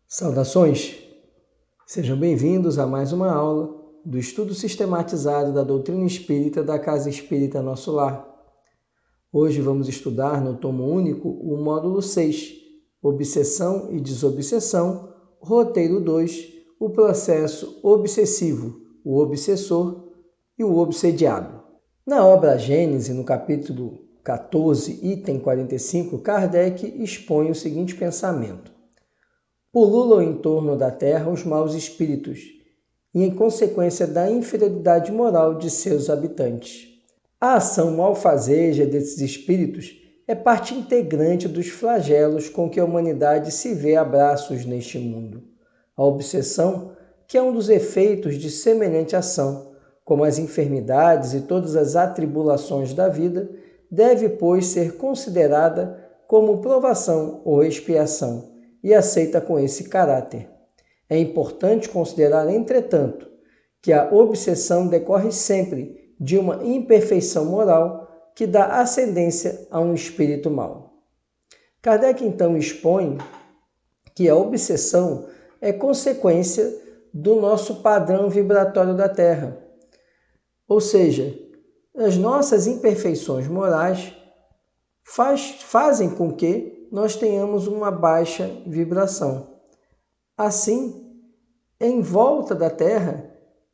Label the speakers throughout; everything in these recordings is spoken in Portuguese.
Speaker 1: Saudações! Sejam bem-vindos a mais uma aula do estudo sistematizado da doutrina espírita da Casa Espírita Nosso Lar. Hoje vamos estudar no tomo único o módulo 6, Obsessão e Desobsessão, roteiro 2, o processo obsessivo, o obsessor e o obsediado. Na obra Gênese, no capítulo 14, item 45, Kardec expõe o seguinte pensamento. Pululam em torno da terra os maus espíritos, e em consequência da inferioridade moral de seus habitantes. A ação malfazeja desses espíritos é parte integrante dos flagelos com que a humanidade se vê a braços neste mundo. A obsessão, que é um dos efeitos de semelhante ação, como as enfermidades e todas as atribulações da vida, deve, pois, ser considerada como provação ou expiação, e aceita com esse caráter. É importante considerar, entretanto, que a obsessão decorre sempre de uma imperfeição moral que dá ascendência a um espírito mau. Kardec, então, expõe que a obsessão é consequência do nosso padrão vibratório da Terra. Ou seja, as nossas imperfeições morais fazem com que nós tenhamos uma baixa vibração. Assim, em volta da Terra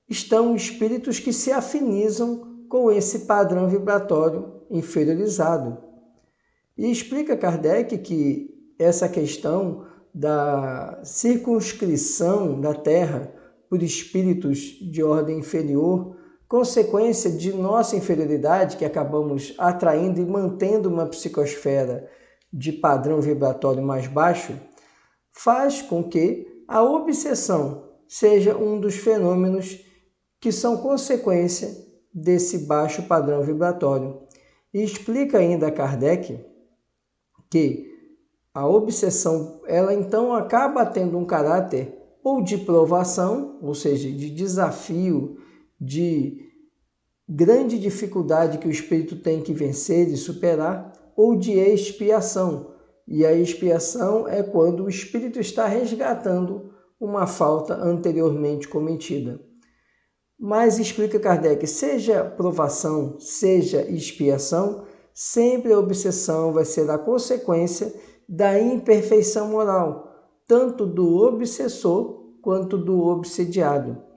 Speaker 1: estão espíritos que se afinizam com esse padrão vibratório inferiorizado. E explica Kardec que essa questão da circunscrição da Terra por espíritos de ordem inferior, consequência de nossa inferioridade, que acabamos atraindo e mantendo uma psicosfera de padrão vibratório mais baixo, faz com que a obsessão seja um dos fenômenos que são consequência desse baixo padrão vibratório. E explica ainda Kardec que a obsessão, ela então acaba tendo um caráter ou de provação, ou seja, de desafio, de grande dificuldade que o espírito tem que vencer e superar, ou de expiação. E a expiação é quando o espírito está resgatando uma falta anteriormente cometida. Mas explica Kardec, seja provação, seja expiação, sempre a obsessão vai ser a consequência da imperfeição moral, tanto do obsessor quanto do obsediado.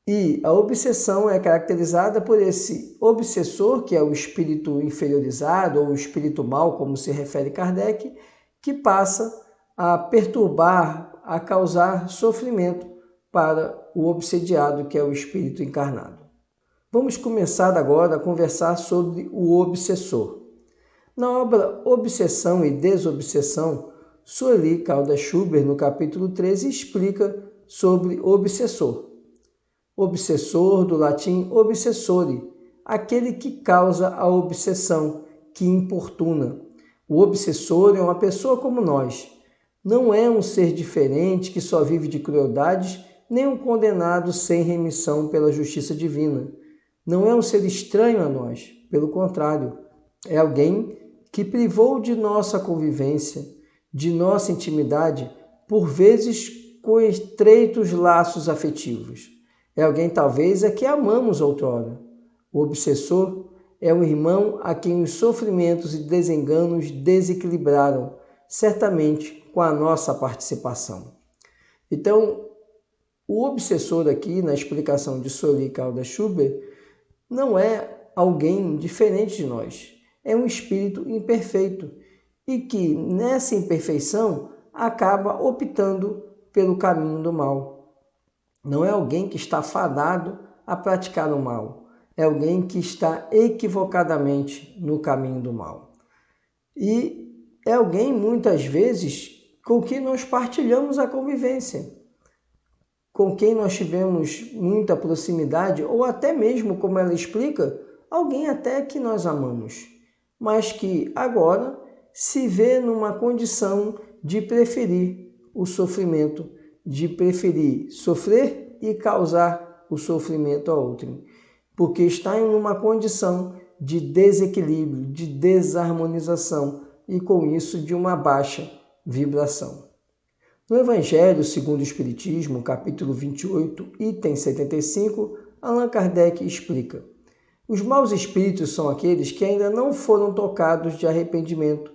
Speaker 1: E a obsessão é caracterizada por esse obsessor, que é o espírito inferiorizado, ou o espírito mau, como se refere Kardec, que passa a perturbar, a causar sofrimento para o obsediado, que é o espírito encarnado. Vamos começar agora a conversar sobre o obsessor. Na obra Obsessão e Desobsessão, Sueli Caldas Schubert, no capítulo 13, explica sobre o obsessor. Obsessor, do latim obsessore, aquele que causa a obsessão, que importuna. O obsessor é uma pessoa como nós. Não é um ser diferente que só vive de crueldades, nem um condenado sem remissão pela justiça divina. Não é um ser estranho a nós, pelo contrário, é alguém que privou de nossa convivência, de nossa intimidade, por vezes com estreitos laços afetivos. É alguém, talvez, a que amamos outrora. O obsessor é um irmão a quem os sofrimentos e desenganos desequilibraram, certamente com a nossa participação. Então, o obsessor aqui, na explicação de Sueli Caldas Schubert, não é alguém diferente de nós. É um espírito imperfeito e que, nessa imperfeição, acaba optando pelo caminho do mal. Não é alguém que está fadado a praticar o mal. É alguém que está equivocadamente no caminho do mal. E é alguém, muitas vezes, com quem nós partilhamos a convivência, com quem nós tivemos muita proximidade, ou até mesmo, como ela explica, alguém até que nós amamos, mas que agora se vê numa condição de preferir o sofrimento, de preferir sofrer e causar o sofrimento a outrem, porque está em uma condição de desequilíbrio, de desarmonização e, com isso, de uma baixa vibração. No Evangelho segundo o Espiritismo, capítulo 28, item 75, Allan Kardec explica: os maus espíritos são aqueles que ainda não foram tocados de arrependimento,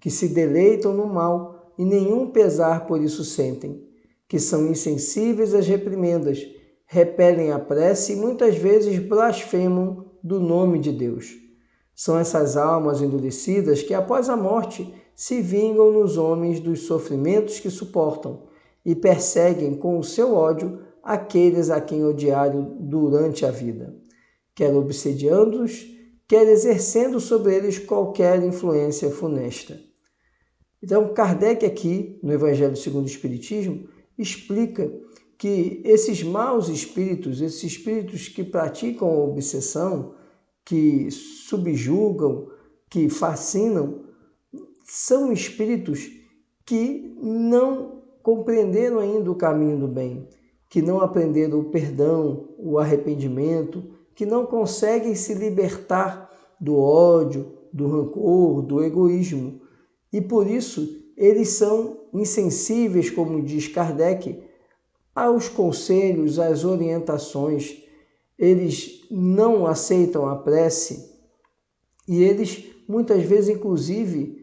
Speaker 1: que se deleitam no mal e nenhum pesar por isso sentem, que são insensíveis às reprimendas, repelem a prece e muitas vezes blasfemam do nome de Deus. São essas almas endurecidas que, após a morte, se vingam nos homens dos sofrimentos que suportam e perseguem com o seu ódio aqueles a quem odiaram durante a vida, quer obsediando-os, quer exercendo sobre eles qualquer influência funesta. Então, Kardec aqui, no Evangelho segundo o Espiritismo, explica que esses maus espíritos, esses espíritos que praticam a obsessão, que subjugam, que fascinam, são espíritos que não compreenderam ainda o caminho do bem, que não aprenderam o perdão, o arrependimento, que não conseguem se libertar do ódio, do rancor, do egoísmo. E por isso eles são insensíveis, como diz Kardec, aos conselhos, às orientações. Eles não aceitam a prece e eles muitas vezes, inclusive,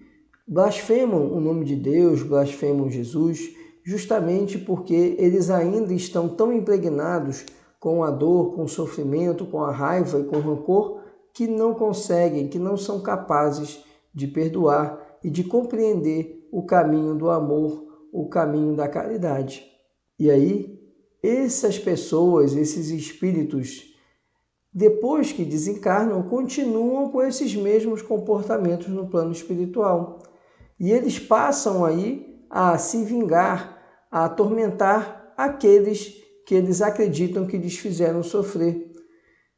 Speaker 1: blasfemam o nome de Deus, blasfemam Jesus, justamente porque eles ainda estão tão impregnados com a dor, com o sofrimento, com a raiva e com o rancor, que não conseguem, que não são capazes de perdoar e de compreender o caminho do amor, o caminho da caridade. E aí, essas pessoas, esses espíritos, depois que desencarnam, continuam com esses mesmos comportamentos no plano espiritual. E eles passam aí a se vingar, a atormentar aqueles que eles acreditam que lhes fizeram sofrer.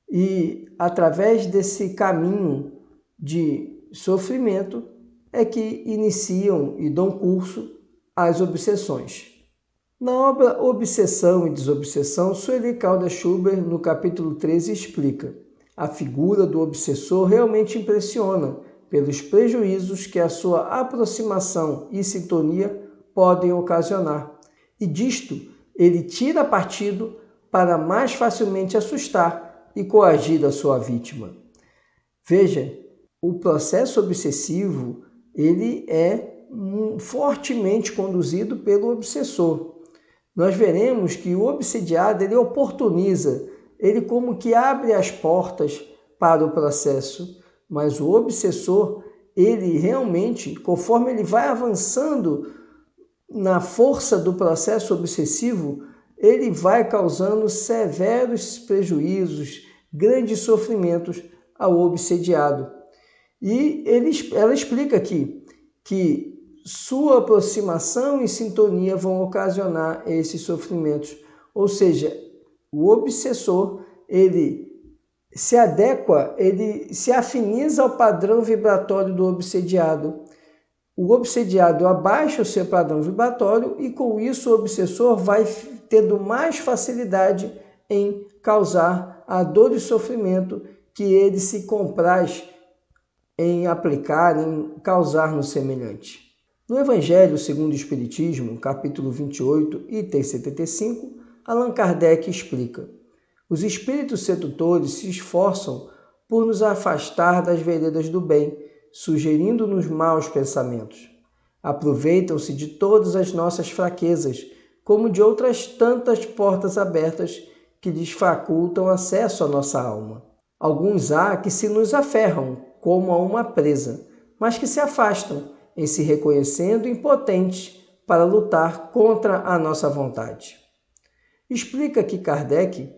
Speaker 1: E através desse caminho de sofrimento é que iniciam e dão curso às obsessões. Na obra Obsessão e Desobsessão, Sueli Caldas Schubert, no capítulo 13, explica: a figura do obsessor realmente impressiona pelos prejuízos que a sua aproximação e sintonia podem ocasionar. E disto, ele tira partido para mais facilmente assustar e coagir a sua vítima. Veja, o processo obsessivo ele é fortemente conduzido pelo obsessor. Nós veremos que o obsediado ele oportuniza, ele como que abre as portas para o processo, mas o obsessor, ele realmente, conforme ele vai avançando na força do processo obsessivo, ele vai causando severos prejuízos, grandes sofrimentos ao obsediado. E ela explica aqui que sua aproximação e sintonia vão ocasionar esses sofrimentos. Ou seja, o obsessor, ele se adequa, ele se afiniza ao padrão vibratório do obsediado. O obsediado abaixa o seu padrão vibratório e, com isso, o obsessor vai tendo mais facilidade em causar a dor e sofrimento que ele se compraz em aplicar, em causar no semelhante. No Evangelho segundo o Espiritismo, capítulo 28, item 75, Allan Kardec explica: os espíritos sedutores se esforçam por nos afastar das veredas do bem, sugerindo-nos maus pensamentos. Aproveitam-se de todas as nossas fraquezas, como de outras tantas portas abertas que lhes facultam acesso à nossa alma. Alguns há que se nos aferram, como a uma presa, mas que se afastam, em se reconhecendo impotentes para lutar contra a nossa vontade. Explica aqui Kardec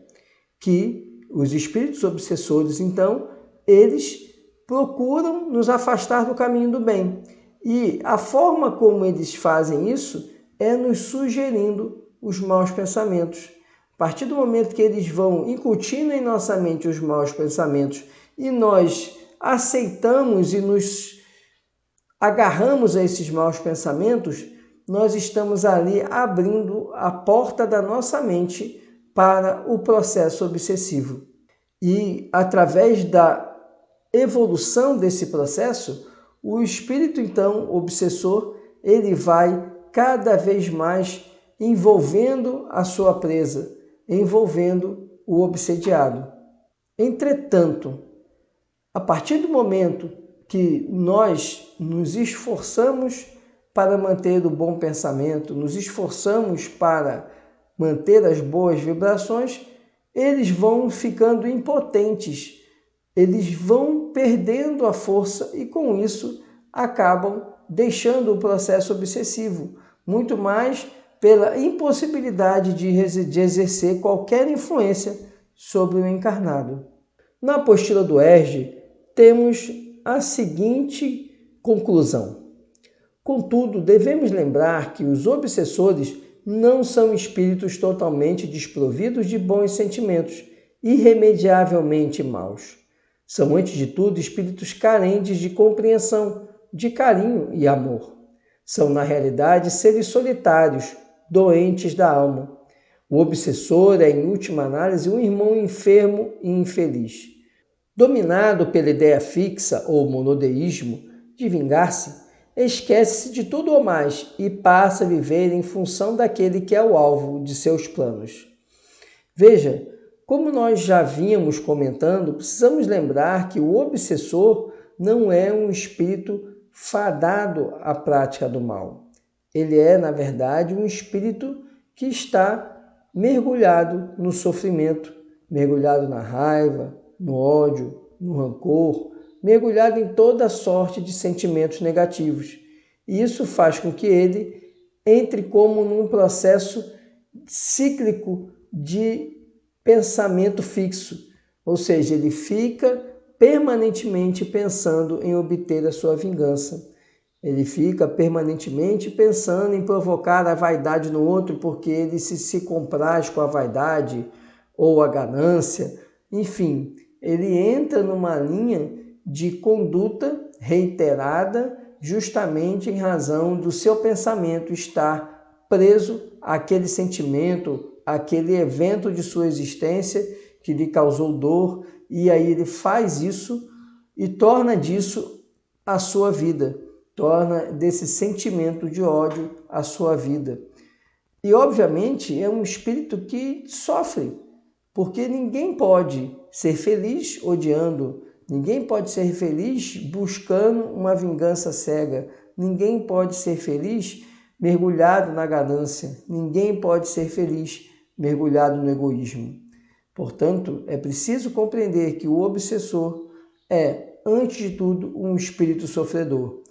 Speaker 1: que os espíritos obsessores, então, eles procuram nos afastar do caminho do bem. E a forma como eles fazem isso é nos sugerindo os maus pensamentos. A partir do momento que eles vão incutindo em nossa mente os maus pensamentos e nós aceitamos e nos agarramos a esses maus pensamentos, nós estamos ali abrindo a porta da nossa mente para o processo obsessivo. E através da evolução desse processo, o espírito, então, obsessor, ele vai cada vez mais envolvendo a sua presa, envolvendo o obsediado. Entretanto, a partir do momento que nós nos esforçamos para manter o bom pensamento, nos esforçamos para manter as boas vibrações, eles vão ficando impotentes, eles vão perdendo a força e com isso acabam deixando o processo obsessivo, muito mais pela impossibilidade de exercer qualquer influência sobre o encarnado. Na apostila do Herge, temos a seguinte conclusão. Contudo, devemos lembrar que os obsessores não são espíritos totalmente desprovidos de bons sentimentos, irremediavelmente maus. São, antes de tudo, espíritos carentes de compreensão, de carinho e amor. São, na realidade, seres solitários, doentes da alma. O obsessor é, em última análise, um irmão enfermo e infeliz. Dominado pela ideia fixa ou monodeísmo de vingar-se, esquece-se de tudo ou mais e passa a viver em função daquele que é o alvo de seus planos. Veja, como nós já vínhamos comentando, precisamos lembrar que o obsessor não é um espírito fadado à prática do mal. Ele é, na verdade, um espírito que está mergulhado no sofrimento, mergulhado na raiva, no ódio, no rancor, mergulhado em toda sorte de sentimentos negativos. E isso faz com que ele entre como num processo cíclico de pensamento fixo, ou seja, ele fica permanentemente pensando em obter a sua vingança. Ele fica permanentemente pensando em provocar a vaidade no outro, porque ele se compraz com a vaidade ou a ganância. Enfim, ele entra numa linha de conduta reiterada justamente em razão do seu pensamento estar preso àquele sentimento, àquele evento de sua existência que lhe causou dor, e aí ele faz isso e torna disso a sua vida, torna desse sentimento de ódio a sua vida. E, obviamente, é um espírito que sofre, porque ninguém pode ser feliz odiando, ninguém pode ser feliz buscando uma vingança cega, ninguém pode ser feliz mergulhado na ganância, ninguém pode ser feliz mergulhado no egoísmo. Portanto, é preciso compreender que o obsessor é, antes de tudo, um espírito sofredor.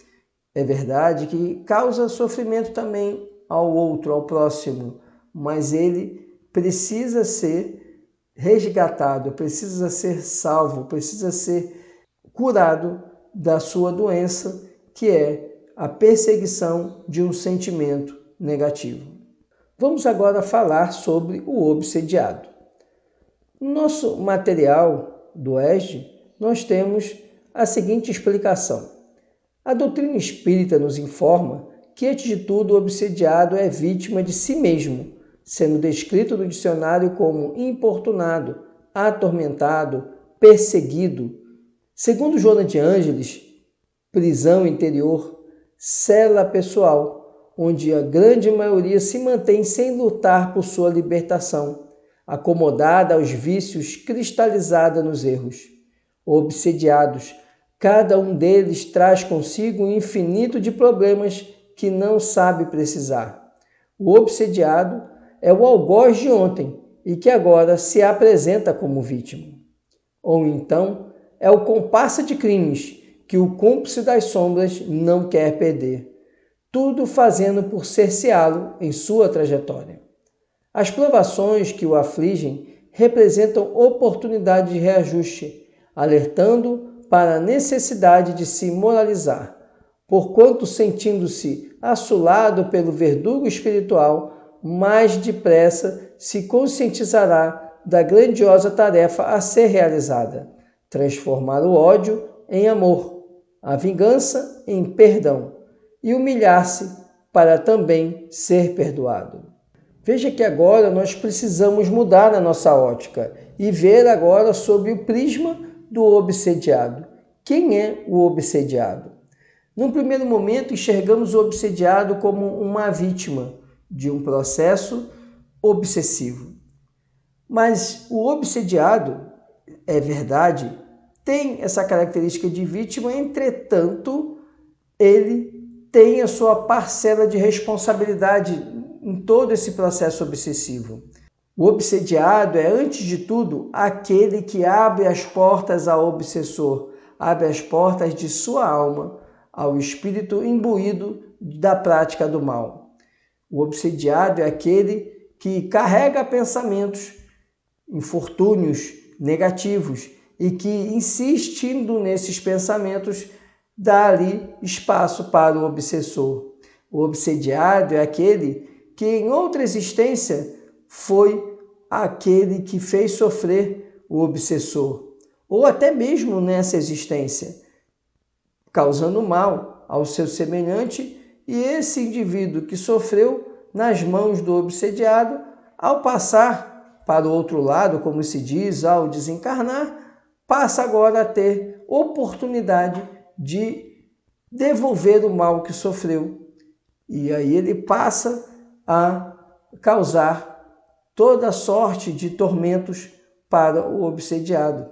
Speaker 1: É verdade que causa sofrimento também ao outro, ao próximo, mas ele precisa ser resgatado, precisa ser salvo, precisa ser curado da sua doença, que é a perseguição de um sentimento negativo. Vamos agora falar sobre o obsediado. No nosso material do Herge, nós temos a seguinte explicação. A doutrina espírita nos informa que, antes de tudo, o obsediado é vítima de si mesmo, sendo descrito no dicionário como importunado, atormentado, perseguido. Segundo Joana de Ângeles, prisão interior, cela pessoal, onde a grande maioria se mantém sem lutar por sua libertação, acomodada aos vícios, cristalizada nos erros. Obsediados, cada um deles traz consigo um infinito de problemas que não sabe precisar. O obsediado é o algoz de ontem e que agora se apresenta como vítima. Ou então é o comparsa de crimes que o cúmplice das sombras não quer perder, tudo fazendo por cerceá-lo em sua trajetória. As provações que o afligem representam oportunidade de reajuste, alertando para a necessidade de se moralizar, porquanto, sentindo-se assolado pelo verdugo espiritual, mais depressa se conscientizará da grandiosa tarefa a ser realizada, transformar o ódio em amor, a vingança em perdão e humilhar-se para também ser perdoado. Veja que agora nós precisamos mudar a nossa ótica e ver agora sob o prisma do obsediado. Quem é o obsediado? Num primeiro momento, enxergamos o obsediado como uma vítima de um processo obsessivo. Mas o obsediado, é verdade, tem essa característica de vítima, entretanto, ele tem a sua parcela de responsabilidade em todo esse processo obsessivo. O obsediado é, antes de tudo, aquele que abre as portas ao obsessor, abre as portas de sua alma ao espírito imbuído da prática do mal. O obsediado é aquele que carrega pensamentos, infortúnios negativos e que, insistindo nesses pensamentos, dá ali espaço para o obsessor. O obsediado é aquele que, em outra existência, foi aquele que fez sofrer o obsessor, ou até mesmo nessa existência, causando mal ao seu semelhante, e esse indivíduo que sofreu nas mãos do obsediado, ao passar para o outro lado, como se diz, ao desencarnar, passa agora a ter oportunidade de devolver o mal que sofreu. E aí ele passa a causar toda sorte de tormentos para o obsediado.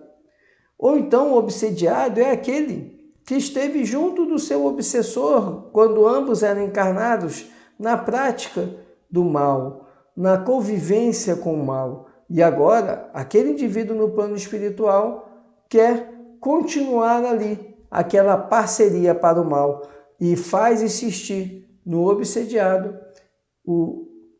Speaker 1: Ou então o obsediado é aquele que esteve junto do seu obsessor quando ambos eram encarnados na prática do mal, na convivência com o mal. E agora, aquele indivíduo no plano espiritual quer continuar ali, aquela parceria para o mal, e faz insistir no obsediado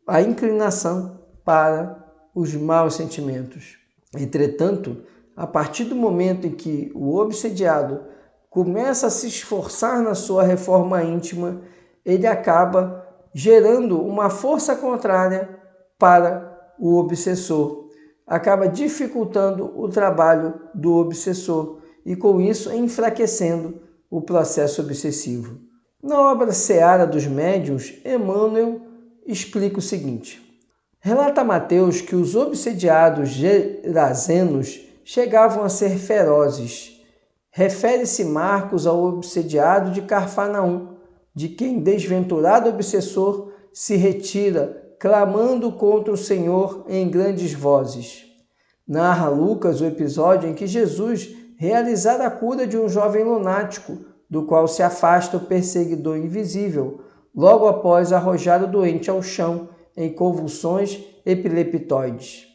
Speaker 1: a inclinação para os maus sentimentos. Entretanto, a partir do momento em que o obsediado começa a se esforçar na sua reforma íntima, ele acaba gerando uma força contrária para o obsessor, acaba dificultando o trabalho do obsessor e, com isso, enfraquecendo o processo obsessivo. Na obra Seara dos Médiuns, Emmanuel explica o seguinte: relata Mateus que os obsediados gerazenos chegavam a ser ferozes. Refere-se Marcos ao obsediado de Cafarnaum, de quem desventurado obsessor se retira, clamando contra o Senhor em grandes vozes. Narra Lucas o episódio em que Jesus realizara a cura de um jovem lunático, do qual se afasta o perseguidor invisível, logo após arrojar o doente ao chão em convulsões epileptoides.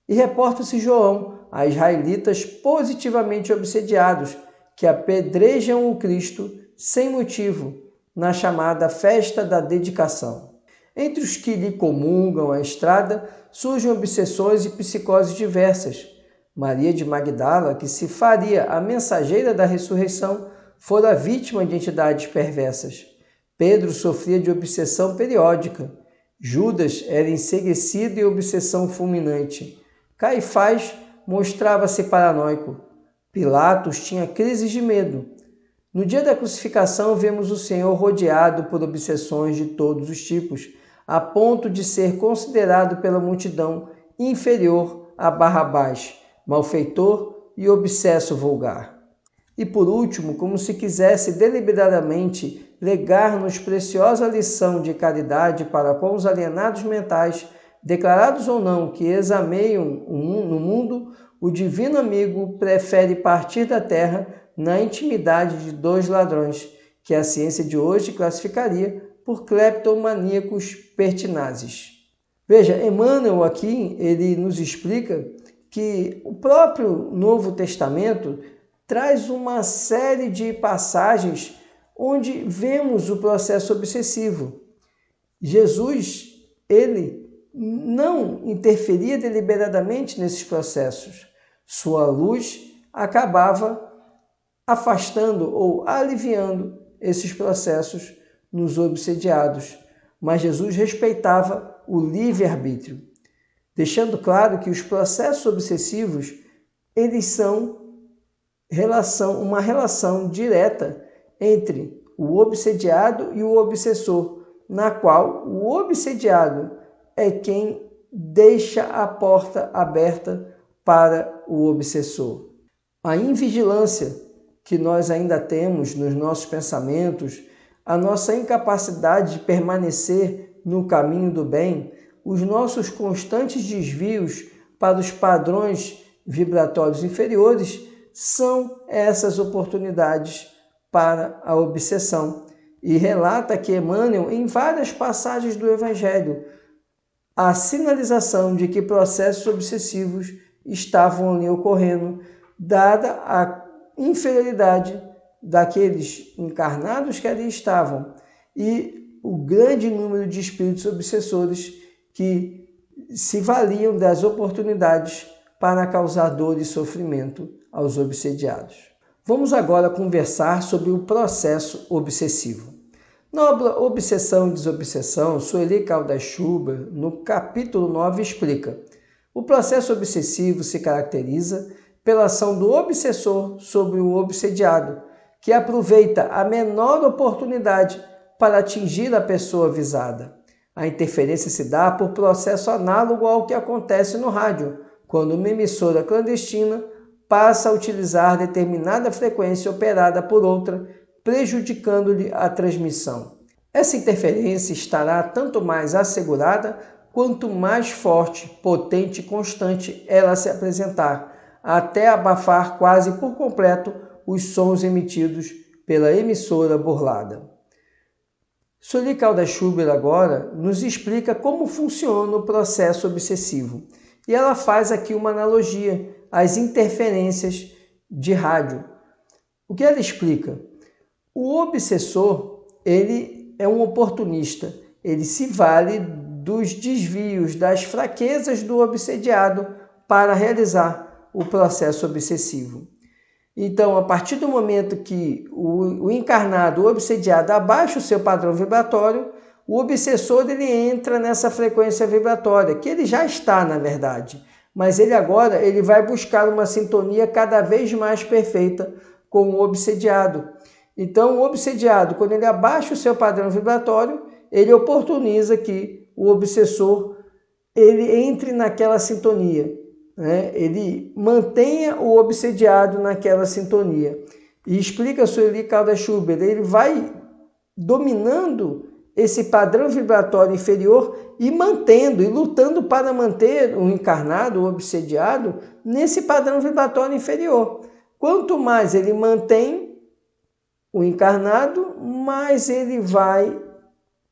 Speaker 1: E reporta-se João a israelitas positivamente obsediados, que apedrejam o Cristo sem motivo, na chamada festa da dedicação. Entre os que lhe comungam a estrada, surgem obsessões e psicoses diversas. Maria de Magdala, que se faria a mensageira da ressurreição, fora vítima de entidades perversas. Pedro sofria de obsessão periódica. Judas era enseguecido em obsessão fulminante. Caifás mostrava-se paranoico. Pilatos tinha crises de medo. No dia da crucificação, vemos o Senhor rodeado por obsessões de todos os tipos, a ponto de ser considerado pela multidão inferior a Barrabás, malfeitor e obsesso vulgar. E por último, como se quisesse deliberadamente legar-nos preciosa lição de caridade para com os alienados mentais, declarados ou não que exameiam no mundo, o divino amigo prefere partir da terra na intimidade de 2 ladrões, que a ciência de hoje classificaria por cleptomaníacos pertinazes. Veja, Emmanuel aqui ele nos explica que o próprio Novo Testamento traz uma série de passagens onde vemos o processo obsessivo. Jesus, ele não interferia deliberadamente nesses processos. Sua luz acabava afastando ou aliviando esses processos nos obsediados. Mas Jesus respeitava o livre-arbítrio, deixando claro que os processos obsessivos, eles são uma relação direta entre o obsediado e o obsessor, na qual o obsediado é quem deixa a porta aberta para o obsessor. A invigilância que nós ainda temos nos nossos pensamentos, a nossa incapacidade de permanecer no caminho do bem, os nossos constantes desvios para os padrões vibratórios inferiores são essas oportunidades para a obsessão. E relata que Emmanuel, em várias passagens do Evangelho, a sinalização de que processos obsessivos estavam ali ocorrendo, dada a inferioridade daqueles encarnados que ali estavam e o grande número de espíritos obsessores que se valiam das oportunidades para causar dor e sofrimento aos obsediados. Vamos agora conversar sobre o processo obsessivo. Na obra Obsessão e Desobsessão, Sueli Caldas Schubert, no capítulo 9, explica: o processo obsessivo se caracteriza pela ação do obsessor sobre o obsediado, que aproveita a menor oportunidade para atingir a pessoa visada. A interferência se dá por processo análogo ao que acontece no rádio, quando uma emissora clandestina passa a utilizar determinada frequência operada por outra, prejudicando-lhe a transmissão. Essa interferência estará tanto mais assegurada quanto mais forte, potente e constante ela se apresentar, até abafar quase por completo os sons emitidos pela emissora burlada. Sueli Caldas Schubert agora nos explica como funciona o processo obsessivo. E ela faz aqui uma analogia às interferências de rádio. O que ela explica? O obsessor, ele é um oportunista. Ele se vale dos desvios, das fraquezas do obsediado para realizar o processo obsessivo. Então, a partir do momento que o encarnado, o obsediado, abaixa o seu padrão vibratório, o obsessor ele entra nessa frequência vibratória, que ele já está, na verdade. Mas ele agora vai buscar uma sintonia cada vez mais perfeita com o obsediado. Então, o obsediado, quando ele abaixa o seu padrão vibratório, ele oportuniza que o obsessor ele entre naquela sintonia. Ele mantenha o obsediado naquela sintonia. E explica Sueli Caldas Schubert, ele vai dominando esse padrão vibratório inferior e mantendo, e lutando para manter o encarnado, o obsediado, nesse padrão vibratório inferior. Quanto mais ele mantém o encarnado, mais ele vai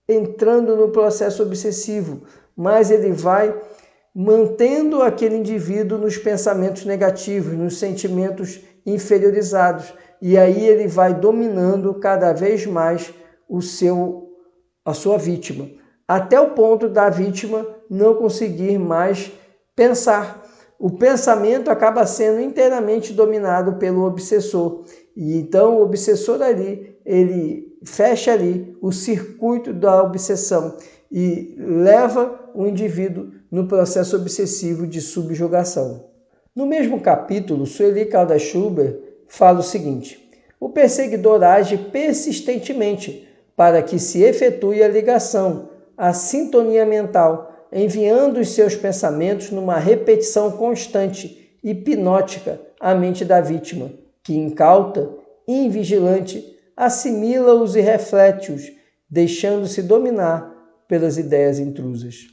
Speaker 1: entrando no processo obsessivo, mais ele vai mantendo aquele indivíduo nos pensamentos negativos, nos sentimentos inferiorizados. E aí ele vai dominando cada vez mais a sua vítima, até o ponto da vítima não conseguir mais pensar. O pensamento acaba sendo inteiramente dominado pelo obsessor. E então o obsessor ali, ele fecha ali o circuito da obsessão e leva o indivíduo no processo obsessivo de subjugação. No mesmo capítulo, Sueli Caldas Schubert fala o seguinte: o perseguidor age persistentemente para que se efetue a ligação, a sintonia mental, enviando os seus pensamentos numa repetição constante, hipnótica, à mente da vítima, que, incauta, invigilante, assimila-os e reflete-os, deixando-se dominar pelas ideias intrusas.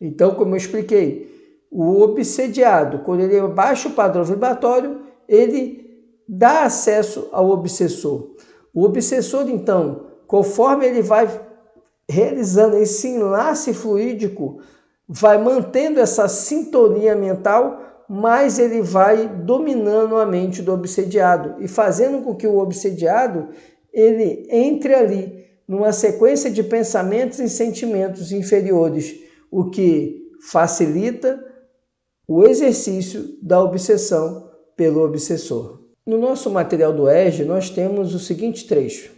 Speaker 1: Então, como eu expliquei, o obsediado, quando ele abaixa o padrão vibratório, ele dá acesso ao obsessor. O obsessor, então, conforme ele vai realizando esse enlace fluídico, vai mantendo essa sintonia mental, mais ele vai dominando a mente do obsediado e fazendo com que o obsediado ele entre ali numa sequência de pensamentos e sentimentos inferiores, o que facilita o exercício da obsessão pelo obsessor. No nosso material do EJE, nós temos o seguinte trecho.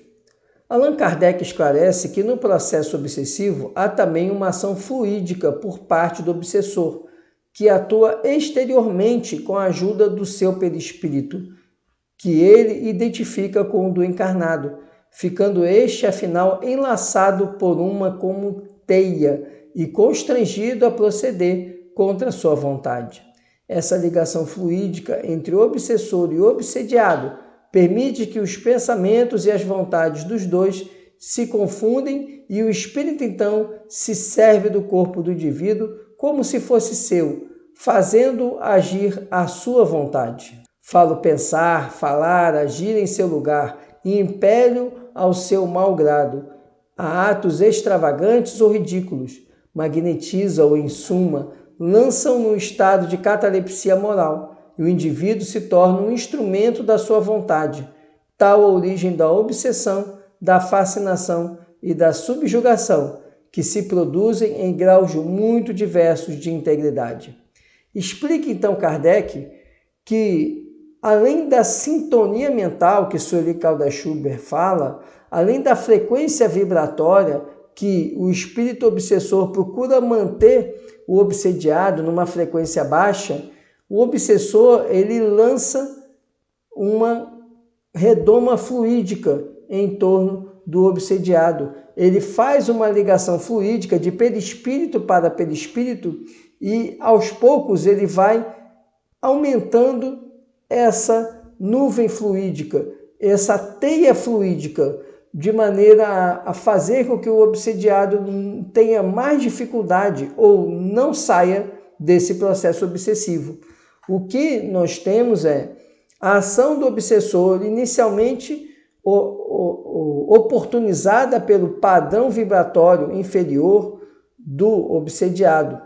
Speaker 1: Allan Kardec esclarece que no processo obsessivo há também uma ação fluídica por parte do obsessor, que atua exteriormente com a ajuda do seu perispírito, que ele identifica com o do encarnado, ficando este, afinal, enlaçado por uma como teia e constrangido a proceder contra sua vontade. Essa ligação fluídica entre o obsessor e o obsediado permite que os pensamentos e as vontades dos dois se confundem e o espírito então se serve do corpo do indivíduo como se fosse seu, fazendo agir à sua vontade. Falo pensar, falar, agir em seu lugar e impele-o ao seu mau grado, a atos extravagantes ou ridículos, magnetiza-o em suma, lançam no estado de catalepsia moral e o indivíduo se torna um instrumento da sua vontade, tal a origem da obsessão, da fascinação e da subjugação, que se produzem em graus muito diversos de integridade. Explica então Kardec que, além da sintonia mental que Sueli Caldas Schubert fala, além da frequência vibratória que o espírito obsessor procura manter o obsediado numa frequência baixa, o obsessor ele lança uma redoma fluídica em torno do obsediado. Ele faz uma ligação fluídica de perispírito para perispírito e, aos poucos, ele vai aumentando essa nuvem fluídica, essa teia fluídica, de maneira a fazer com que o obsediado tenha mais dificuldade ou não saia desse processo obsessivo. O que nós temos é a ação do obsessor, inicialmente oportunizada pelo padrão vibratório inferior do obsediado.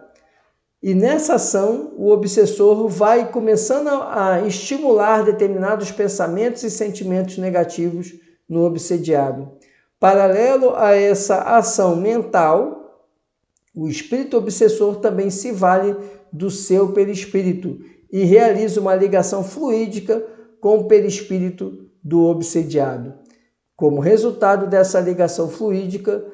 Speaker 1: E nessa ação, o obsessor vai começando a estimular determinados pensamentos e sentimentos negativos no obsediado. Paralelo a essa ação mental, o espírito obsessor também se vale do seu perispírito e realiza uma ligação fluídica com o perispírito do obsediado. Como resultado dessa ligação fluídica,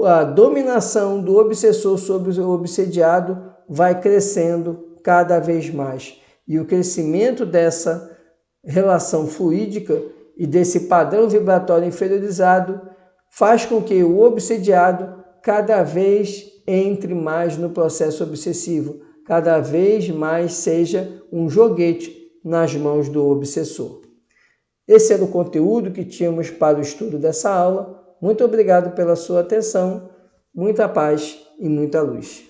Speaker 1: a dominação do obsessor sobre o obsediado vai crescendo cada vez mais. E o crescimento dessa relação fluídica e desse padrão vibratório inferiorizado faz com que o obsediado cada vez entre mais no processo obsessivo, cada vez mais seja um joguete nas mãos do obsessor. Esse era o conteúdo que tínhamos para o estudo dessa aula. Muito obrigado pela sua atenção, muita paz e muita luz.